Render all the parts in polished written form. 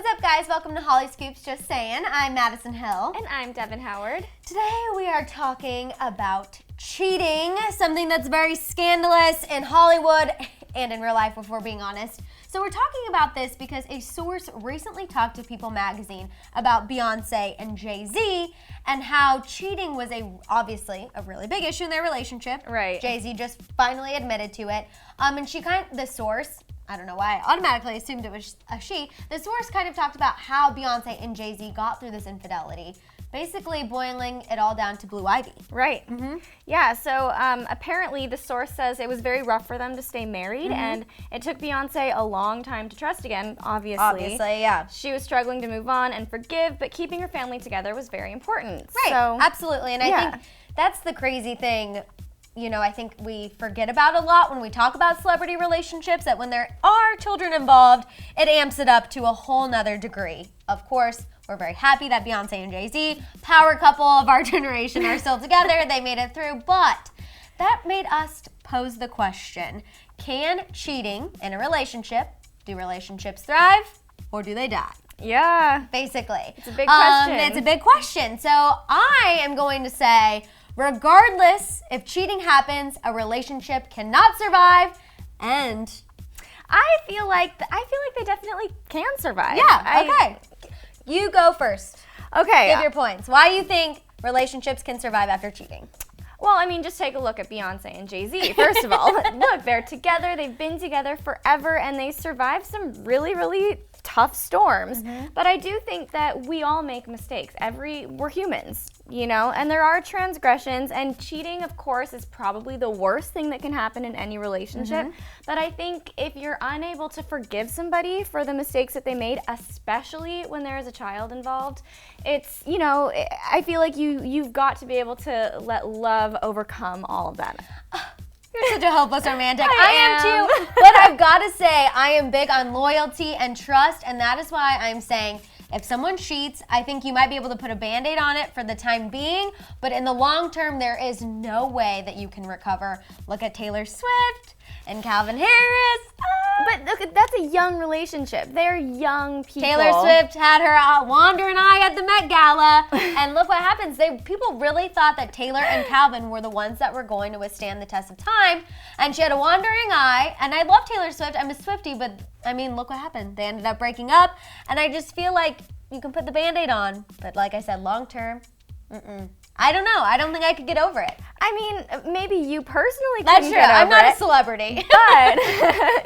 up, guys? Welcome to Hollyscoop's Just Saying. I'm Madison Hill. And I'm Devin Howard. Today we are talking about cheating, something that's very scandalous in Hollywood and in real life, if we're being honest. So we're talking about this because a source recently talked to People magazine about Beyonce and Jay-Z and how cheating was obviously a really big issue in their relationship. Right. Jay-Z just finally admitted to it. And the source, I don't know why I automatically assumed it was a she. The source kind of talked about how Beyonce and Jay-Z got through this infidelity, basically boiling it all down to Blue Ivy. Right. Mm-hmm. Yeah, so apparently the source says it was very rough for them to stay married, and it took Beyonce a long time to trust again, obviously. Obviously, yeah. She was struggling to move on and forgive, but keeping her family together was very important. Right, so, absolutely. And I think that's the crazy thing. You know, I think we forget about a lot when we talk about celebrity relationships, that when there are children involved, it amps it up to a whole nother degree. Of course, we're very happy that Beyonce and Jay-Z, power couple of our generation, are still together. They made it through, but that made us pose the question, can cheating in a relationship, do relationships thrive or do they die? Yeah. Basically. It's a big question. It's a big question. So I am going to say, regardless if cheating happens, a relationship cannot survive, and I feel like they definitely can survive. yeah, okay. You go first. Okay. Give your points. Why you think relationships can survive after cheating? Well, I mean, just take a look at Beyonce and Jay-Z, first of all. Look, they're together, they've been together forever, and they survived some really, really tough storms. But I do think that we all make mistakes. We're humans, you know, and there are transgressions, and cheating, of course, is probably the worst thing that can happen in any relationship. But I think if you're unable to forgive somebody for the mistakes that they made, especially when there is a child involved, it's, you know, I feel like you've got to be able to let love overcome all of that. You're such a hopeless romantic. I am am. too. But I've got to say, I am big on loyalty and trust, and that is why I'm saying if someone cheats, I think you might be able to put a Band-Aid on it for the time being, but in the long term, there is no way that you can recover. Look at Taylor Swift and Calvin Harris. But look, that's a young relationship. They're young people. Taylor Swift had her wandering eye at the Met Gala, and look what happens. People really thought that Taylor and Calvin were the ones that were going to withstand the test of time, and she had a wandering eye, and I love Taylor Swift. I'm a Swiftie, but I mean, look what happened. They ended up breaking up, and I just feel like you can put the Band-Aid on, but like I said, long term, I don't know. I don't think I could get over it. I mean, maybe you personally That's couldn't true. get over I'm not it, a celebrity. but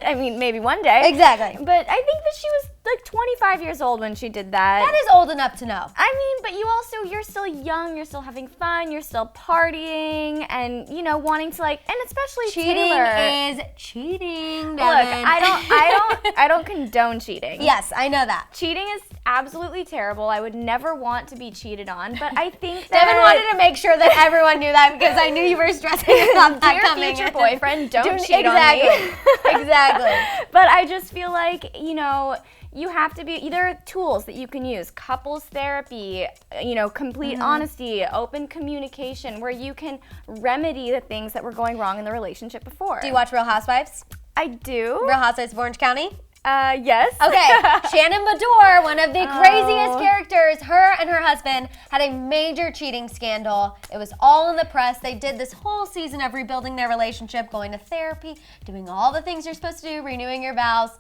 I mean, maybe one day. Exactly. But I think that she was like 25 years old when she did that. That is old enough to know. I mean, but you're still young, you're still having fun, you're still partying, and, you know, wanting to, like, and especially Cheating Taylor. is cheating, Devin. Look, I don't condone cheating. Yes, I know that. Cheating is absolutely terrible. I would never want to be cheated on, but I think that Devin wanted to make sure that everyone knew that because I knew you were stressing about that dear coming. future boyfriend, don't cheat on exactly. me. Exactly. But I just feel like, you know, you have to be either tools that you can use, couples therapy, you know, complete honesty, open communication, where you can remedy the things that were going wrong in the relationship before. Do you watch Real Housewives? I do. Real Housewives of Orange County? Yes. Okay, Shannon Bador, one of the craziest characters, her and her husband had a major cheating scandal. It was all in the press. They did this whole season of rebuilding their relationship, going to therapy, doing all the things you're supposed to do, renewing your vows.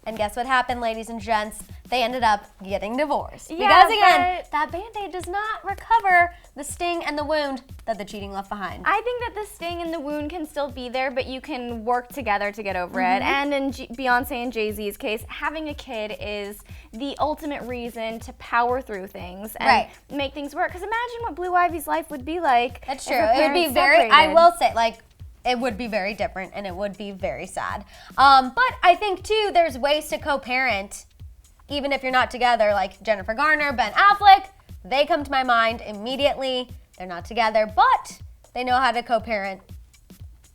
And guess what happened, ladies and gents? They ended up getting divorced. Yeah, because again, that Band-Aid does not recover the sting and the wound that the cheating left behind. I think that the sting and the wound can still be there, but you can work together to get over it. And in Beyonce and Jay-Z's case, having a kid is the ultimate reason to power through things and make things work. Because imagine what Blue Ivy's life would be like. That's if true. her It would be parents very, separated. I will say, like, it would be very different and it would be very sad. But I think, too, there's ways to co-parent, even if you're not together, like Jennifer Garner, Ben Affleck. They come to my mind immediately. They're not together, but they know how to co-parent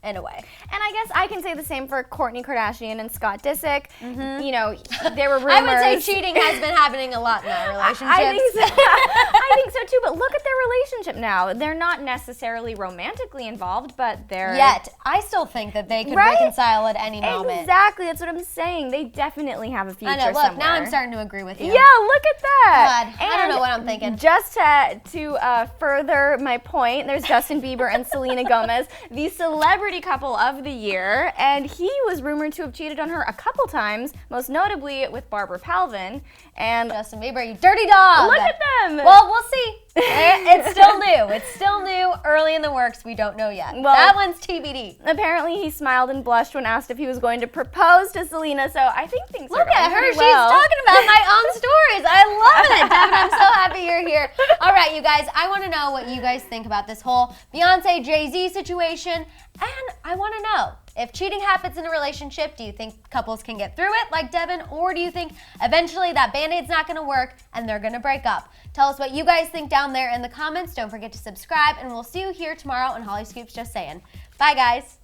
in a way. And I guess I can say the same for Kourtney Kardashian and Scott Disick. You know, there were rumors. I would say cheating has been happening a lot in that relationship. I think so. I think so too. But look at their relationship now. They're not necessarily romantically involved, but they're Yet, I still think that they could reconcile at any moment. Exactly. That's what I'm saying. They definitely have a future I know. Look, somewhere. now I'm starting to agree with you. Yeah, look at that. God, I don't know what I'm thinking. Just to further my point, there's Justin Bieber and Selena Gomez, the celebrity couple of the year, and he was rumored to have cheated on her a couple times, most notably with Barbara Palvin. And Justin Bieber, you dirty dog. look at them. Well, we'll see. It's still new. It's still new, early in the works. We don't know yet. Well, that one's TBD. Apparently, he smiled and blushed when asked if he was going to propose to Selena. So I think things are Look going at her. pretty She's well. talking about my own stories. I love it, Devin. I'm so happy you're here. All right, you guys. I want to know what you guys think about this whole Beyonce, Jay-Z situation. And I want to know, if cheating happens in a relationship, do you think couples can get through it like Devin? Or do you think eventually that Band-Aid's not going to work and they're going to break up? Tell us what you guys think down there in the comments. Don't forget to subscribe. And we'll see you here tomorrow on Hollyscoop's Just Saying. Bye, guys.